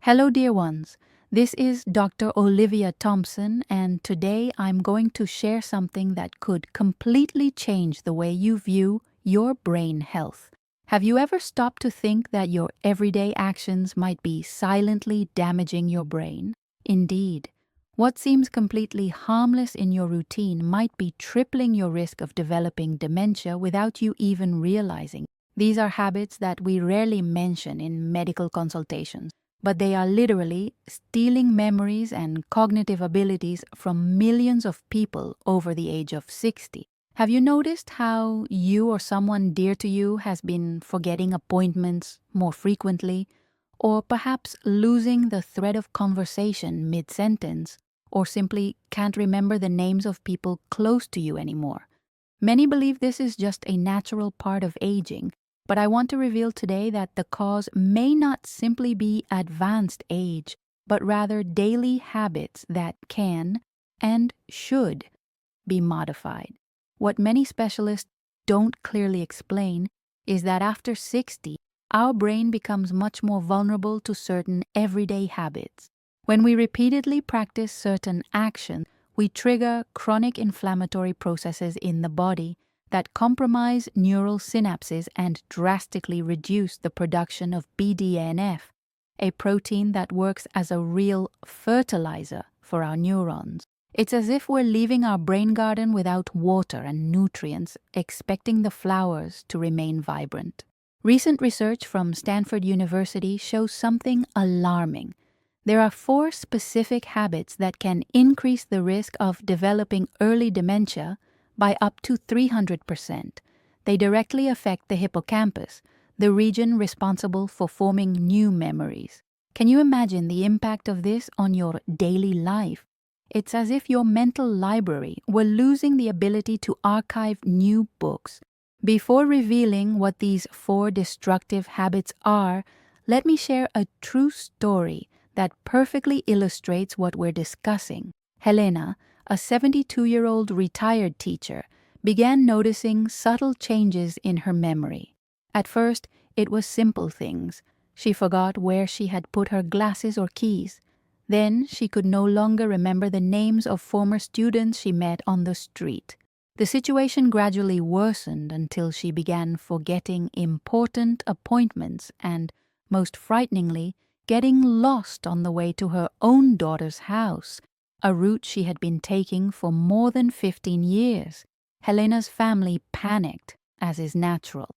Hello, dear ones. This is Dr. Olivia Thompson, and today I'm going to share something that could completely change the way you view your brain health. Have you ever stopped to think that your everyday actions might be silently damaging your brain? Indeed, what seems completely harmless in your routine might be tripling your risk of developing dementia without you even realizing. These are habits that we rarely mention in medical consultations, but they are literally stealing memories and cognitive abilities from millions of people over the age of 60. Have you noticed how you or someone dear to you has been forgetting appointments more frequently, or perhaps losing the thread of conversation mid-sentence, or simply can't remember the names of people close to you anymore? Many believe this is just a natural part of aging, but I want to reveal today that the cause may not simply be advanced age, but rather daily habits that can and should be modified. What many specialists don't clearly explain is that after 60, our brain becomes much more vulnerable to certain everyday habits. When we repeatedly practice certain actions, we trigger chronic inflammatory processes in the body that compromise neural synapses and drastically reduce the production of BDNF, a protein that works as a real fertilizer for our neurons. It's as if we're leaving our brain garden without water and nutrients, expecting the flowers to remain vibrant. Recent research from Stanford University shows something alarming. There are 4 specific habits that can increase the risk of developing early dementia by up to 300%. They directly affect the hippocampus, the region responsible for forming new memories. Can you imagine the impact of this on your daily life? It's as if your mental library were losing the ability to archive new books. Before revealing what these 4 destructive habits are, let me share a true story that perfectly illustrates what we're discussing. Helena, a 72-year-old retired teacher, began noticing subtle changes in her memory. At first, it was simple things. She forgot where she had put her glasses or keys. Then she could no longer remember the names of former students she met on the street. The situation gradually worsened until she began forgetting important appointments and, most frighteningly, getting lost on the way to her own daughter's house, a route she had been taking for more than 15 years. Helena's family panicked, as is natural.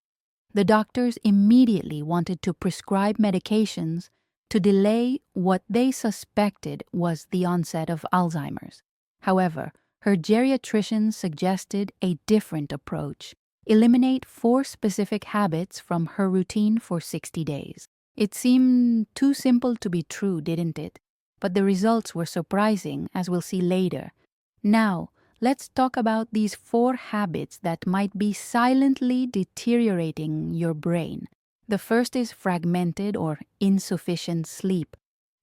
The doctors immediately wanted to prescribe medications to delay what they suspected was the onset of Alzheimer's. However, her geriatrician suggested a different approach: eliminate 4 specific habits from her routine for 60 days. It seemed too simple to be true, didn't it? But the results were surprising, as we'll see later. Now, let's talk about these 4 habits that might be silently deteriorating your brain. The first is fragmented or insufficient sleep.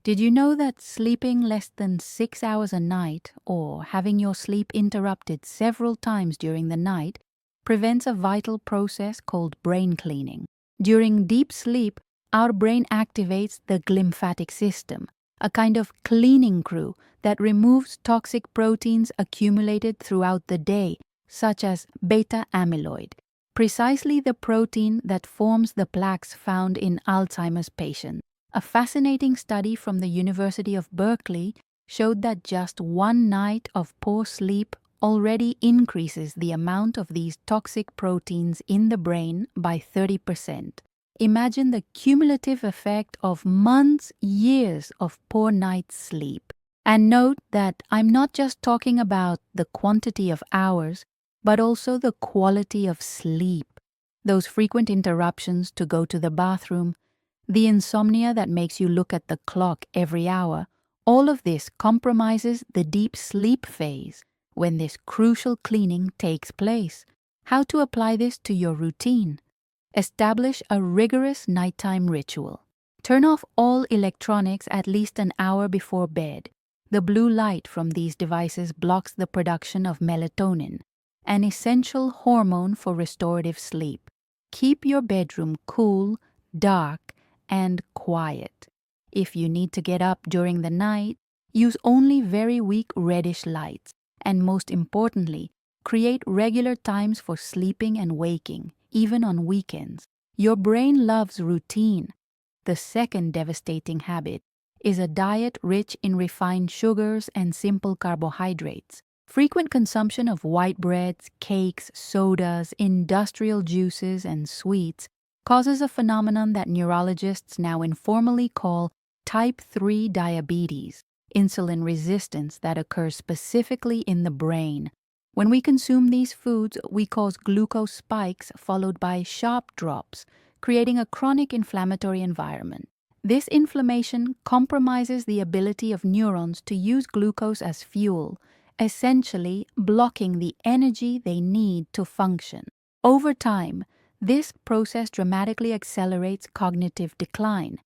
Did you know that sleeping less than 6 hours a night, or having your sleep interrupted several times during the night, prevents a vital process called brain cleaning? During deep sleep, our brain activates the glymphatic system, a kind of cleaning crew that removes toxic proteins accumulated throughout the day, such as beta amyloid, precisely the protein that forms the plaques found in Alzheimer's patients. A fascinating study from the University of Berkeley showed that just 1 night of poor sleep already increases the amount of these toxic proteins in the brain by 30%. Imagine the cumulative effect of months, years of poor night's sleep. And note that I'm not just talking about the quantity of hours, but also the quality of sleep. Those frequent interruptions to go to the bathroom, the insomnia that makes you look at the clock every hour, all of this compromises the deep sleep phase when this crucial cleaning takes place. How to apply this to your routine? Establish a rigorous nighttime ritual. Turn off all electronics at least an hour before bed. The blue light from these devices blocks the production of melatonin, an essential hormone for restorative sleep. Keep your bedroom cool, dark, and quiet. If you need to get up during the night, use only very weak reddish lights. And most importantly, create regular times for sleeping and waking, even on weekends. Your brain loves routine. The second devastating habit is a diet rich in refined sugars and simple carbohydrates. Frequent consumption of white breads, cakes, sodas, industrial juices, and sweets causes a phenomenon that neurologists now informally call type 3 diabetes, insulin resistance that occurs specifically in the brain. When we consume these foods, we cause glucose spikes followed by sharp drops, creating a chronic inflammatory environment. This inflammation compromises the ability of neurons to use glucose as fuel, essentially blocking the energy they need to function. Over time, this process dramatically accelerates cognitive decline.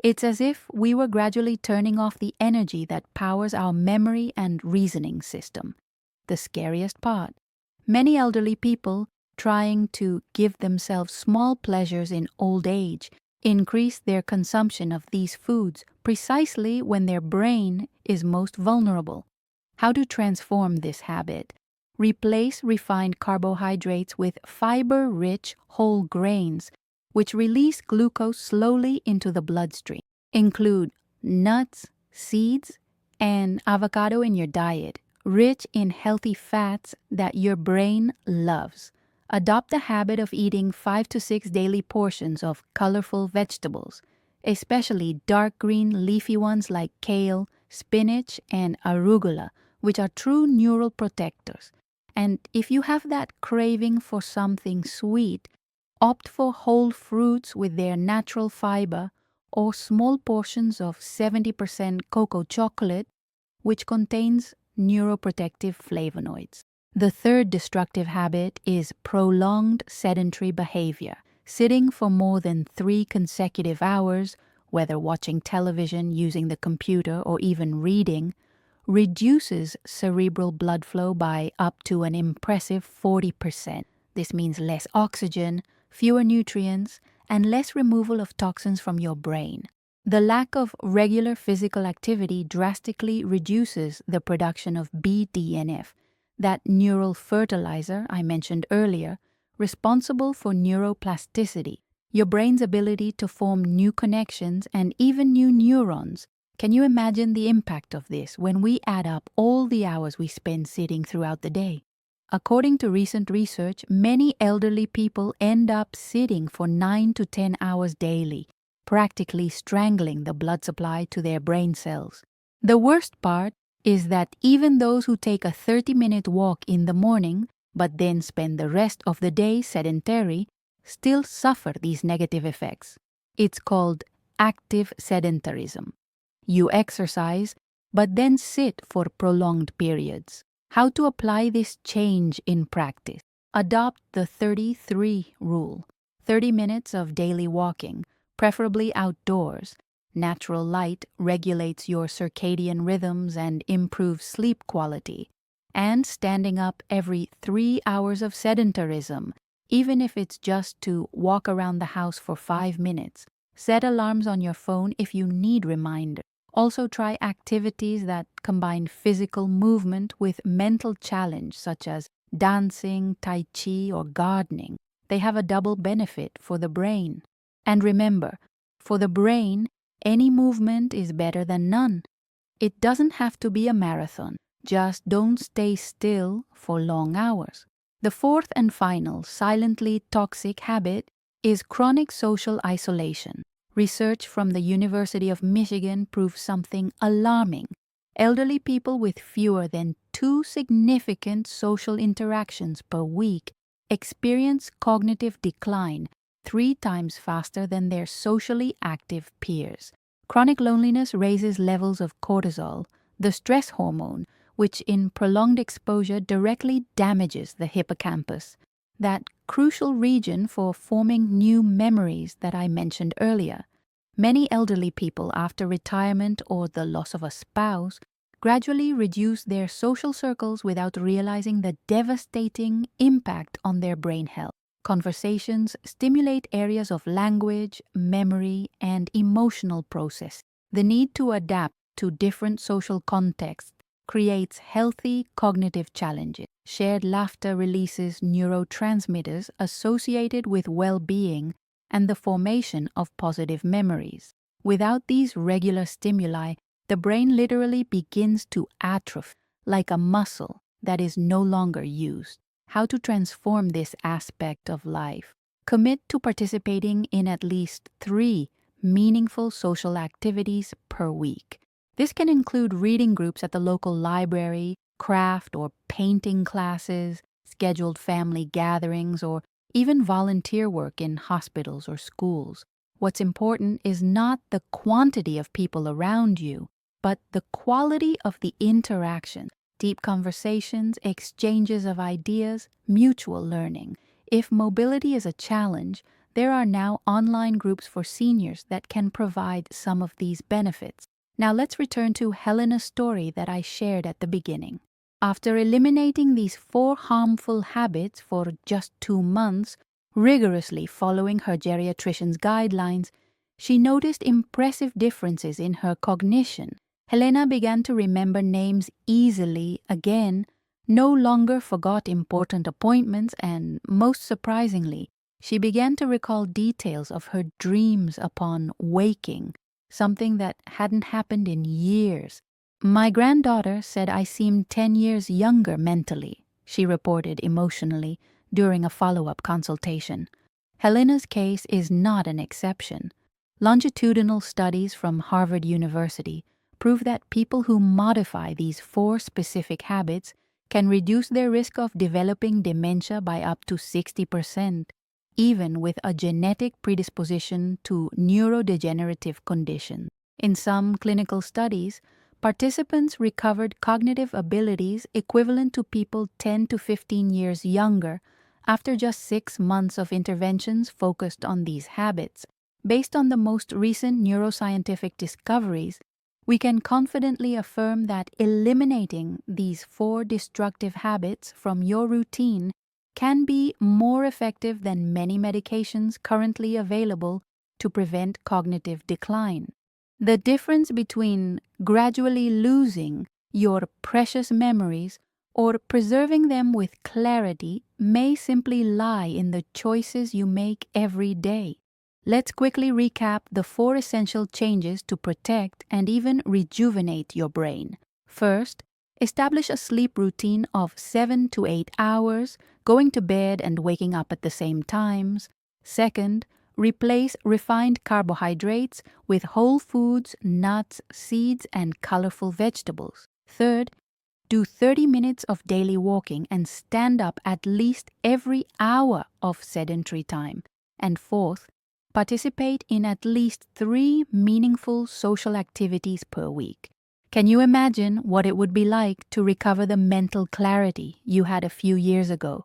It's as if we were gradually turning off the energy that powers our memory and reasoning system. The scariest part: many elderly people trying to give themselves small pleasures in old age increase their consumption of these foods precisely when their brain is most vulnerable. How to transform this habit? Replace refined carbohydrates with fiber-rich whole grains, which release glucose slowly into the bloodstream. Include nuts, seeds, and avocado in your diet, rich in healthy fats that your brain loves. Adopt the habit of eating 5 to 6 daily portions of colorful vegetables, especially dark green leafy ones like kale, spinach, and arugula, which are true neural protectors. And if you have that craving for something sweet, opt for whole fruits with their natural fiber or small portions of 70% cocoa chocolate, which contains neuroprotective flavonoids. The third destructive habit is prolonged sedentary behavior. Sitting for more than 3 consecutive hours, whether watching television, using the computer, or even reading, reduces cerebral blood flow by up to an impressive 40%. This means less oxygen, fewer nutrients, and less removal of toxins from your brain. The lack of regular physical activity drastically reduces the production of BDNF, that neural fertilizer I mentioned earlier, responsible for neuroplasticity, your brain's ability to form new connections and even new neurons. Can you imagine the impact of this when we add up all the hours we spend sitting throughout the day? According to recent research, many elderly people end up sitting for 9 to 10 hours daily, practically strangling the blood supply to their brain cells. The worst part is that even those who take a 30-minute walk in the morning, but then spend the rest of the day sedentary, still suffer these negative effects. It's called active sedentarism. You exercise, but then sit for prolonged periods. How to apply this change in practice? Adopt the 30-3 rule. 30 minutes of daily walking, preferably outdoors. Natural light regulates your circadian rhythms and improves sleep quality. And standing up every 3 hours of sedentarism, even if it's just to walk around the house for 5 minutes. Set alarms on your phone if you need reminders. Also try activities that combine physical movement with mental challenge, such as dancing, tai chi, or gardening. They have a double benefit for the brain. And remember, for the brain, any movement is better than none. It doesn't have to be a marathon. Just don't stay still for long hours. The fourth and final silently toxic habit is chronic social isolation. Research from the University of Michigan proves something alarming. Elderly people with fewer than 2 significant social interactions per week experience cognitive decline 3 times faster than their socially active peers. Chronic loneliness raises levels of cortisol, the stress hormone, which in prolonged exposure directly damages the hippocampus, that crucial region for forming new memories that I mentioned earlier. Many elderly people, after retirement or the loss of a spouse, gradually reduce their social circles without realizing the devastating impact on their brain health. Conversations stimulate areas of language, memory, and emotional process. The need to adapt to different social contexts creates healthy cognitive challenges. Shared laughter releases neurotransmitters associated with well-being and the formation of positive memories. Without these regular stimuli, the brain literally begins to atrophy, like a muscle that is no longer used. How to transform this aspect of life? Commit to participating in at least 3 meaningful social activities per week. This can include reading groups at the local library, craft or painting classes, scheduled family gatherings, or even volunteer work in hospitals or schools. What's important is not the quantity of people around you, but the quality of the interaction, deep conversations, exchanges of ideas, mutual learning. If mobility is a challenge, there are now online groups for seniors that can provide some of these benefits. Now let's return to Helena's story that I shared at the beginning. After eliminating these 4 harmful habits for just 2 months, rigorously following her geriatrician's guidelines, she noticed impressive differences in her cognition. Helena began to remember names easily again, no longer forgot important appointments, and most surprisingly, she began to recall details of her dreams upon waking, something that hadn't happened in years. "My granddaughter said I seemed 10 years younger mentally," she reported emotionally during a follow-up consultation. Helena's case is not an exception. Longitudinal studies from Harvard University prove that people who modify these 4 specific habits can reduce their risk of developing dementia by up to 60%, even with a genetic predisposition to neurodegenerative conditions. In some clinical studies, participants recovered cognitive abilities equivalent to people 10 to 15 years younger after just 6 months of interventions focused on these habits. Based on the most recent neuroscientific discoveries, we can confidently affirm that eliminating these 4 destructive habits from your routine can be more effective than many medications currently available to prevent cognitive decline. The difference between gradually losing your precious memories or preserving them with clarity may simply lie in the choices you make every day. Let's quickly recap the 4 essential changes to protect and even rejuvenate your brain. First, establish a sleep routine of 7 to 8 hours, going to bed and waking up at the same times. Second, replace refined carbohydrates with whole foods, nuts, seeds, and colorful vegetables. Third, do 30 minutes of daily walking and stand up at least every hour of sedentary time. And fourth, participate in at least 3 meaningful social activities per week. Can you imagine what it would be like to recover the mental clarity you had a few years ago,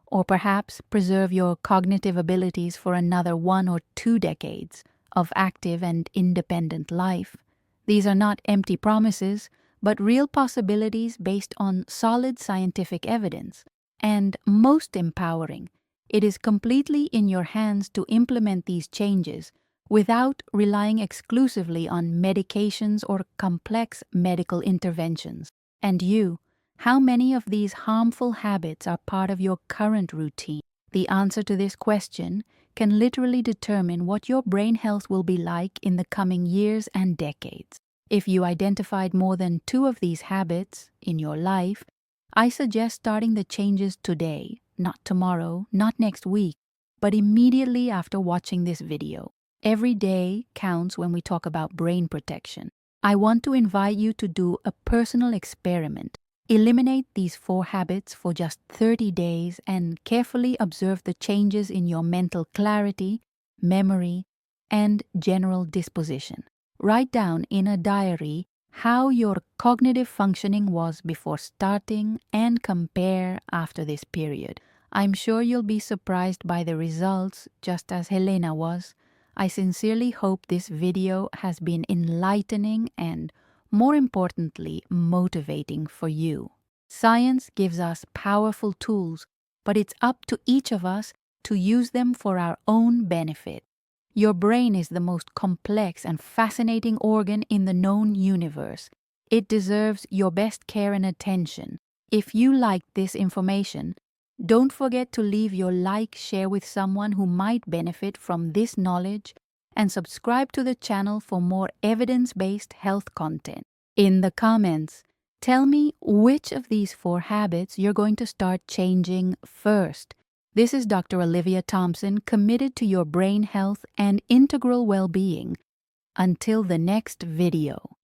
or perhaps preserve your cognitive abilities for another 1 or 2 decades of active and independent life? These are not empty promises, but real possibilities based on solid scientific evidence. And most empowering, it is completely in your hands to implement these changes without relying exclusively on medications or complex medical interventions. And you, how many of these harmful habits are part of your current routine? The answer to this question can literally determine what your brain health will be like in the coming years and decades. If you identified more than 2 of these habits in your life, I suggest starting the changes today, not tomorrow, not next week, but immediately after watching this video. Every day counts when we talk about brain protection. I want to invite you to do a personal experiment. Eliminate these 4 habits for just 30 days and carefully observe the changes in your mental clarity, memory, and general disposition. Write down in a diary how your cognitive functioning was before starting and compare after this period. I'm sure you'll be surprised by the results, just as Helena was. I sincerely hope this video has been enlightening and, more importantly, motivating for you. Science gives us powerful tools, but it's up to each of us to use them for our own benefit. Your brain is the most complex and fascinating organ in the known universe. It deserves your best care and attention. If you liked this information, don't forget to leave your like, share with someone who might benefit from this knowledge, and subscribe to the channel for more evidence-based health content. In the comments, tell me which of these 4 habits you're going to start changing first. This is Dr. Olivia Thompson, committed to your brain health and integral well-being. Until the next video.